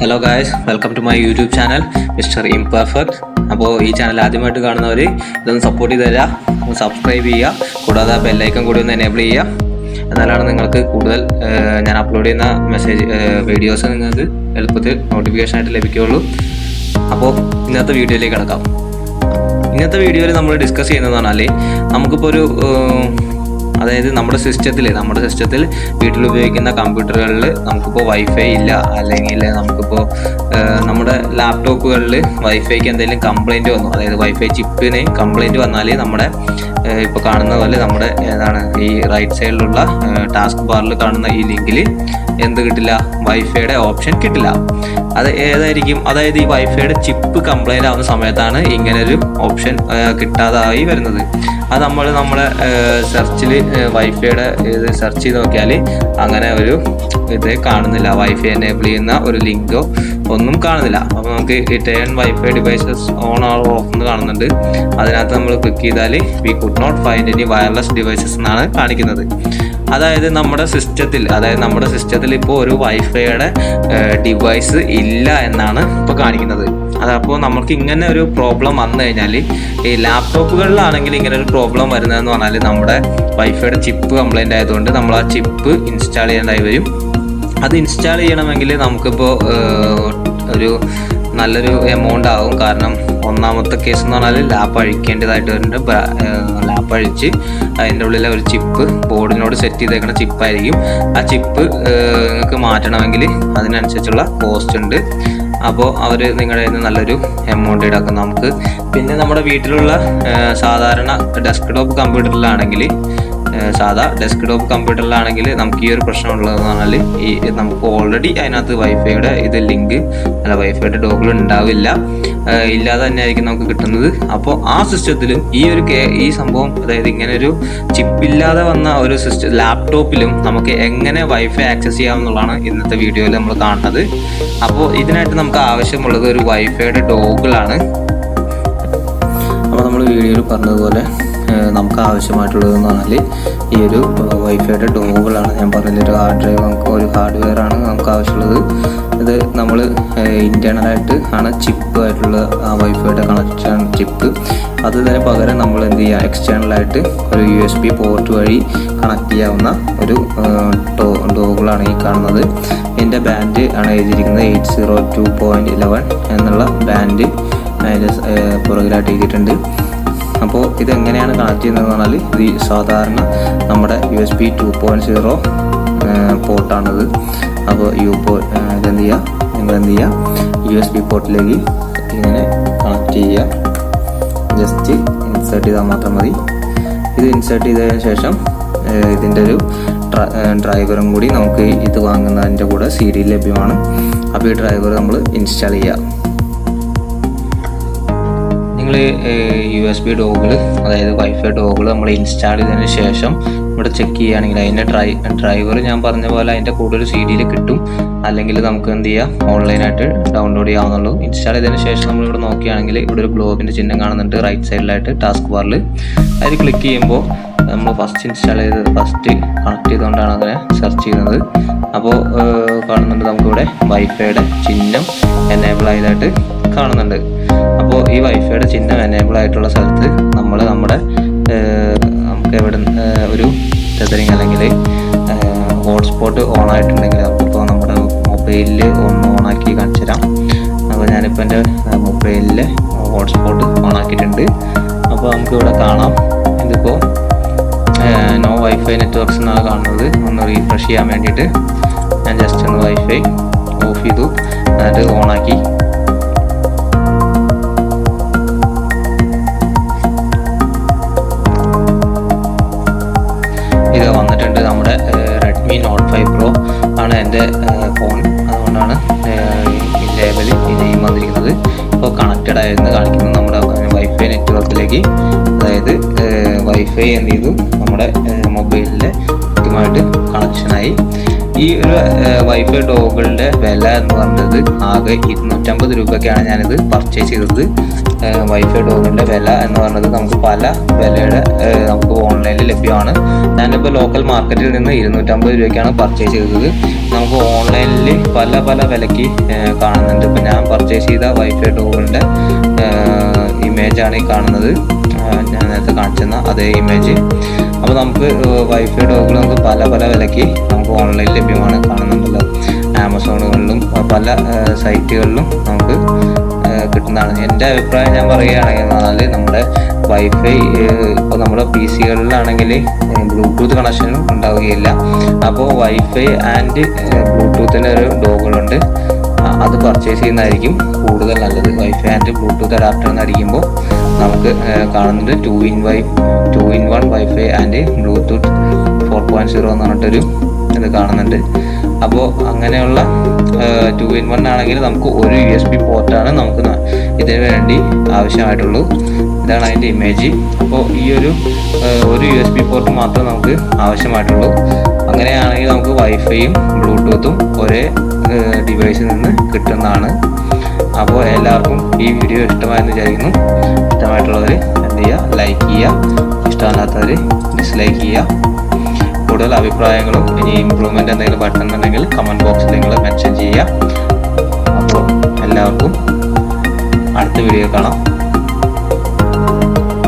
Hello guys, welcome to my YouTube channel mister imperfect. അപ്പോൾ ഈ channel ആദ്യമായിട്ട് കാണുന്നവർ ഇതൊന്ന് സപ്പോർട്ട് ചെയ്ത് തരിക, ഒന്ന് സബ്സ്ക്രൈബ് ചെയ്യുക, കൂടാതെ ആ ബെല്ലൈക്കൺ കൂടി ഒന്ന് എനേബിൾ ചെയ്യുക. എന്നാലാണ് നിങ്ങൾക്ക് കൂടുതൽ ഞാൻ അപ്ലോഡ് ചെയ്യുന്ന വീഡിയോസ് നിങ്ങൾക്ക് എളുപ്പത്തിൽ നോട്ടിഫിക്കേഷനായിട്ട് ലഭിക്കുകയുള്ളൂ. അപ്പോൾ ഇന്നത്തെ വീഡിയോയിലേക്ക് കിടക്കാം. ഇന്നത്തെ വീഡിയോയിൽ നമ്മൾ ഡിസ്കസ് ചെയ്യുന്നതെന്ന് പറഞ്ഞാൽ നമുക്കിപ്പോൾ അതായത് നമ്മുടെ സിസ്റ്റത്തിൽ വീട്ടിൽ ഉപയോഗിക്കുന്ന കമ്പ്യൂട്ടറുകളിൽ നമുക്കിപ്പോൾ വൈഫൈ ഇല്ല, അല്ലെങ്കിൽ നമുക്കിപ്പോൾ നമ്മുടെ ലാപ്ടോപ്പുകളിൽ വൈഫൈക്ക് എന്തെങ്കിലും കംപ്ലൈൻറ്റ് വന്നു, അതായത് വൈഫൈ ചിപ്പിന് കംപ്ലൈൻറ്റ് വന്നാൽ നമ്മുടെ ഇപ്പോൾ കാണുന്ന പോലെ നമ്മുടെ ഈ റൈറ്റ് സൈഡിലുള്ള ടാസ്ക് ബാറിൽ കാണുന്ന ഈ ലിങ്കിൽ എന്ത് കിട്ടില്ല, വൈഫൈയുടെ ഓപ്ഷൻ കിട്ടില്ല. അത് ഏതായിരിക്കും? അതായത് ഈ വൈഫൈയുടെ ചിപ്പ് കംപ്ലൈൻ്റ് ആവുന്ന സമയത്താണ് ഇങ്ങനൊരു ഓപ്ഷൻ കിട്ടാതായി വരുന്നത്. അത് നമ്മുടെ സെർച്ചിൽ വൈഫൈയുടെ ഇത് സെർച്ച് ചെയ്ത് നോക്കിയാൽ അങ്ങനെ ഒരു ഇത് കാണുന്നില്ല, വൈഫൈ എനേബിൾ ചെയ്യുന്ന ഒരു ലിങ്കോ ഒന്നും കാണുന്നില്ല. അപ്പോൾ നമുക്ക് ഈ turn wifi devices on or off എന്ന് കാണുന്നുണ്ട്. അതിനകത്ത് നമ്മൾ ക്ലിക്ക് ചെയ്താൽ we could not find any wireless devices എന്നാണ് കാണിക്കുന്നത്. അതായത് നമ്മുടെ സിസ്റ്റത്തിൽ ഇപ്പോൾ ഒരു വൈഫൈയുടെ ഡിവൈസ് ഇല്ല എന്നാണ് ഇപ്പോൾ കാണിക്കുന്നത്. അതപ്പോൾ നമുക്ക് ഇങ്ങനെ ഒരു പ്രോബ്ലം വന്നു കഴിഞ്ഞാൽ, ഈ ലാപ്ടോപ്പുകളിലാണെങ്കിൽ ഇങ്ങനെ ഒരു പ്രോബ്ലം വരുന്നതെന്ന് പറഞ്ഞാൽ നമ്മുടെ വൈഫൈയുടെ ചിപ്പ് കംപ്ലൈൻ്റ് ആയതുകൊണ്ട് നമ്മൾ ആ ചിപ്പ് ഇൻസ്റ്റാൾ ചെയ്യേണ്ടതായി വരും. അത് ഇൻസ്റ്റാൾ ചെയ്യണമെങ്കിൽ നമുക്കിപ്പോൾ ഒരു നല്ലൊരു എമൗണ്ട് ആവും. കാരണം ഒന്നാമത്തെ കേസ് എന്ന് പറഞ്ഞാൽ ലാപ്പ് അഴിക്കേണ്ടതായിട്ട് വരുന്നുണ്ട്. ലാപ്പ് അഴിച്ച് അതിൻ്റെ ഉള്ളിലെ ഒരു ചിപ്പ് ബോർഡിനോട് സെറ്റ് ചെയ്തേക്കുന്ന ചിപ്പായിരിക്കും. ആ ചിപ്പ് നിങ്ങൾക്ക് മാറ്റണമെങ്കിൽ അതിനനുസരിച്ചുള്ള കോസ്റ്റ് ഉണ്ട്. അപ്പോൾ അവർ നിങ്ങളുടെ കയ്യിൽ നിന്ന് നല്ലൊരു എമൗണ്ട് ഈടാക്കും നമുക്ക്. പിന്നെ നമ്മുടെ വീട്ടിലുള്ള സാധാരണ ഡെസ്ക്ടോപ്പ് കമ്പ്യൂട്ടറിലാണെങ്കിൽ നമുക്ക് ഈ ഒരു പ്രശ്നം ഉള്ളതെന്ന് പറഞ്ഞാൽ നമുക്ക് ഓൾറെഡി അതിനകത്ത് വൈഫൈയുടെ ഡോഗിൾ ഉണ്ടാവില്ല, ഇല്ലാതെ തന്നെ ആയിരിക്കും നമുക്ക് കിട്ടുന്നത്. അപ്പോൾ ആ സിസ്റ്റത്തിലും ഈ സംഭവം, അതായത് ഇങ്ങനെ ഒരു ചിപ്പില്ലാതെ വന്ന ഒരു ലാപ്ടോപ്പിലും നമുക്ക് എങ്ങനെ വൈഫൈ ആക്സസ് ചെയ്യാമെന്നുള്ളതാണ് ഇന്നത്തെ വീഡിയോയിൽ നമ്മൾ കാണുന്നത്. അപ്പോൾ ഇതിനായിട്ട് നമുക്ക് ആവശ്യമുള്ളത് ഒരു വൈഫൈയുടെ ഡോഗിളാണ്. അപ്പോൾ നമ്മൾ വീഡിയോയിൽ പറഞ്ഞതുപോലെ നമുക്ക് ആവശ്യമായിട്ടുള്ളതെന്ന് പറഞ്ഞാൽ ഈ ഒരു വൈഫൈയുടെ ഡോഗിളാണ്. ഞാൻ പറഞ്ഞ ഒരു ഹാർഡ്വെയർ ആണ് നമുക്ക് ആവശ്യമുള്ളത്. ഇത് നമ്മൾ ഇൻറ്റേർണലായിട്ട് ആണ് ചിപ്പായിട്ടുള്ള ആ വൈഫൈയുടെ കണക്ഷൻ ചിപ്പ്. അതിന് പകരം നമ്മൾ എന്ത് ചെയ്യുക, എക്സ്റ്റേണലായിട്ട് ഒരു USB പോർട്ട് വഴി കണക്ട് ചെയ്യാവുന്ന ഒരു ഡോഗിളാണ് ഈ കാണുന്നത്. ഇതിൻ്റെ ബാൻഡ് ആണ് എഴുതിയിരിക്കുന്നത് 802.11 എന്നുള്ള ബാൻഡ് അതിൻ്റെ പുറകിലായിട്ട് എഴുതിയിട്ടുണ്ട്. അപ്പോൾ ഇതെങ്ങനെയാണ് കണക്ട് ചെയ്യുന്നതെന്ന് പറഞ്ഞാൽ ഇത് സാധാരണ നമ്മുടെ USB 2.0 പോർട്ടാണിത്. അപ്പോൾ നിങ്ങൾ എന്ത് ചെയ്യുക, USB പോർട്ടിലേക്ക് ഇങ്ങനെ കണക്ട് ചെയ്യുക. ജസ്റ്റ് ഇൻസേർട്ട് ചെയ്താൽ മാത്രം മതി. ഇത് ഇൻസേർട്ട് ചെയ്തതിന് ശേഷം ഇതിൻ്റെ ഒരു ഡ്രൈവറും കൂടി നമുക്ക് ഇത് വാങ്ങുന്നതിൻ്റെ കൂടെ CD ലഭ്യമാണ്. അപ്പോൾ ഈ ഡ്രൈവർ നമ്മൾ ഇൻസ്റ്റാൾ ചെയ്യുക. നിങ്ങൾ USB ഡോഗിൾ, അതായത് വൈഫൈ ഡോഗിൾ നമ്മൾ ഇൻസ്റ്റാൾ ചെയ്തതിന് ശേഷം ഇവിടെ ചെക്ക് ചെയ്യുകയാണെങ്കിൽ അതിൻ്റെ ഡ്രൈവർ ഞാൻ പറഞ്ഞ പോലെ അതിൻ്റെ കൂടെ ഒരു CD കിട്ടും. അല്ലെങ്കിൽ നമുക്ക് എന്ത് ചെയ്യാം, ഓൺലൈനായിട്ട് ഡൗൺലോഡ് ചെയ്യാവുന്നുള്ളൂ. ഇൻസ്റ്റാൾ ചെയ്തതിന് ശേഷം നമ്മളിവിടെ നോക്കുകയാണെങ്കിൽ ഇവിടെ ഒരു ഗ്ലോബിൻ്റെ ചിഹ്നം കാണുന്നുണ്ട് റൈറ്റ് സൈഡിലായിട്ട് ടാസ്ക് ബാറിൽ. അതിൽ ക്ലിക്ക് ചെയ്യുമ്പോൾ നമ്മൾ ഫസ്റ്റ് കണക്ട് ചെയ്തുകൊണ്ടാണ് അങ്ങനെ സെർച്ച് ചെയ്യുന്നത്. അപ്പോൾ കാണുന്നുണ്ട് നമുക്കിവിടെ വൈഫൈയുടെ ചിഹ്നം എനേബിൾ ആയതായിട്ട് കാണുന്നുണ്ട്. അപ്പോൾ ഈ വൈഫൈയുടെ ചിഹ്നം എനേബിൾ ആയിട്ടുള്ള സ്ഥലത്ത് നമുക്ക് എവിടെ ഒരു ടെതറിങ് അല്ലെങ്കിൽ ഹോട്ട്സ്പോട്ട് ഓൺ ആയിട്ടുണ്ടെങ്കിൽ നമുക്കിപ്പോൾ നമ്മുടെ മൊബൈലിൽ ഒന്ന് ഓണാക്കി കാണിച്ചു തരാം. അപ്പോൾ ഞാനിപ്പോൾ എൻ്റെ മൊബൈലിൽ ഹോട്ട്സ്പോട്ട് ഓൺ ആക്കിയിട്ടുണ്ട്. അപ്പോൾ നമുക്കിവിടെ കാണാം, ഇതിപ്പോൾ നോ വൈഫൈ നെറ്റ്വർക്ക്സ് എന്നാണ് കാണുന്നത്. ഒന്ന് റീഫ്രഷ് ചെയ്യാൻ വേണ്ടിയിട്ട് ഞാൻ ജസ്റ്റ് ഒന്ന് വൈഫൈ ഓഫ് ചെയ്തു, എന്നിട്ട് ഓണാക്കി. ഇത് വന്നിട്ടുണ്ട്. നമ്മുടെ റെഡ്മി നോട്ട് 5 Pro ആണ് എൻ്റെ ഫോൺ, അതുകൊണ്ടാണ് ഈ ലേബൽ ഈ നെയിം വന്നിരിക്കുന്നത്. ഇപ്പോൾ കണക്റ്റഡ് ആയിരുന്നു കാണിക്കുന്നത് നമ്മുടെ വൈഫൈ നെറ്റ്വർക്കിലേക്ക്. അതായത് വൈഫൈ എന്ത് ചെയ്തു, നമ്മുടെ മൊബൈലിലെ ഇതുമായിട്ട് കണക്ഷനായി. ഈ ഒരു വൈഫൈ ഡോഗിളിൻ്റെ വില എന്ന് പറഞ്ഞത് ആകെ 250 രൂപയ്ക്കാണ് ഞാനിത് പർച്ചേസ് ചെയ്തത്. വൈഫൈ ഡോറിൻ്റെ വില എന്ന് പറയുന്നത് നമുക്ക് പല വിലയുടെ നമുക്ക് ഓൺലൈനിൽ ലഭ്യമാണ്. ഞാനിപ്പോൾ ലോക്കൽ മാർക്കറ്റിൽ നിന്ന് 250 രൂപയ്ക്കാണ് പർച്ചേസ് ചെയ്തത്. നമുക്ക് ഓൺലൈനിൽ പല പല വിലയ്ക്ക് കാണുന്നുണ്ട്. ഇപ്പോൾ ഞാൻ പർച്ചേസ് ചെയ്ത വൈഫൈ ഡോറിൻ്റെ ഇമേജാണ് ഈ കാണുന്നത്, ഞാൻ നേരത്തെ കാണിച്ചെന്ന അതേ ഇമേജ്. അപ്പോൾ നമുക്ക് വൈഫൈ ഡോറുകൾ നമുക്ക് പല പല വിലയ്ക്ക് നമുക്ക് ഓൺലൈനിൽ ലഭ്യമാണ്, കാണുന്നുണ്ടല്ലോ. ആമസോണുകളിലും പല സൈറ്റുകളിലും നമുക്ക് കിട്ടുന്നതാണ്. എൻ്റെ അഭിപ്രായം ഞാൻ പറയുകയാണെങ്കിൽ നമ്മുടെ വൈഫൈ ഇപ്പോൾ നമ്മുടെ PC-കളിലാണെങ്കിൽ ബ്ലൂടൂത്ത് കണക്ഷനും ഉണ്ടാവുകയില്ല. അപ്പോൾ വൈഫൈ ആൻഡ് ബ്ലൂടൂത്തിൻ്റെ ഒരു ഡോഗുകളുണ്ട്, അത് പർച്ചേസ് ചെയ്യുന്നതായിരിക്കും കൂടുതൽ നല്ലത്. വൈഫൈ ആൻഡ് ബ്ലൂടൂത്ത് അഡാപ്റ്റർ എന്നടിക്കുമ്പോൾ നമുക്ക് കാണുന്നുണ്ട് 2-in-1 വൈഫൈ ആൻഡ് ബ്ലൂടൂത്ത് 4.0 എന്ന് പറഞ്ഞിട്ടൊരു ഇത് കാണുന്നുണ്ട്. അപ്പോൾ അങ്ങനെയുള്ള 2-in-1 ആണെങ്കിൽ നമുക്ക് ഒരു USB പോർട്ടാണ് നമുക്ക് ഇതിന് വേണ്ടി ആവശ്യമായിട്ടുള്ളൂ. ഇതാണ് അതിൻ്റെ ഇമേജ്. അപ്പോൾ ഈ ഒരു USB പോർട്ട് മാത്രമേ നമുക്ക് ആവശ്യമായിട്ടുള്ളൂ. അങ്ങനെയാണെങ്കിൽ നമുക്ക് വൈഫൈയും ബ്ലൂടൂത്തും ഒരേ ഡിവൈസിൽ നിന്ന് കിട്ടുന്നതാണ്. അപ്പോൾ എല്ലാവർക്കും ഈ വീഡിയോ ഇഷ്ടമായെന്ന് വിചാരിക്കുന്നു. ഇഷ്ടമായിട്ടുള്ളവർ എന്ത് ചെയ്യുക, ലൈക്ക് ചെയ്യുക, ഇഷ്ടമല്ലാത്തവർ ഡിസ്ലൈക്ക് ചെയ്യുക. കൂടുതൽ അഭിപ്രായങ്ങളും ഇനി ഇമ്പ്രൂവ്മെൻ്റ് എന്തെങ്കിലും പറ്റുന്നുണ്ടെങ്കിൽ കമൻറ്റ് ബോക്സിൽ നിങ്ങൾ മെൻഷൻ ചെയ്യുക. അപ്പോൾ എല്ലാവർക്കും അടുത്ത വീഡിയോ കാണാം.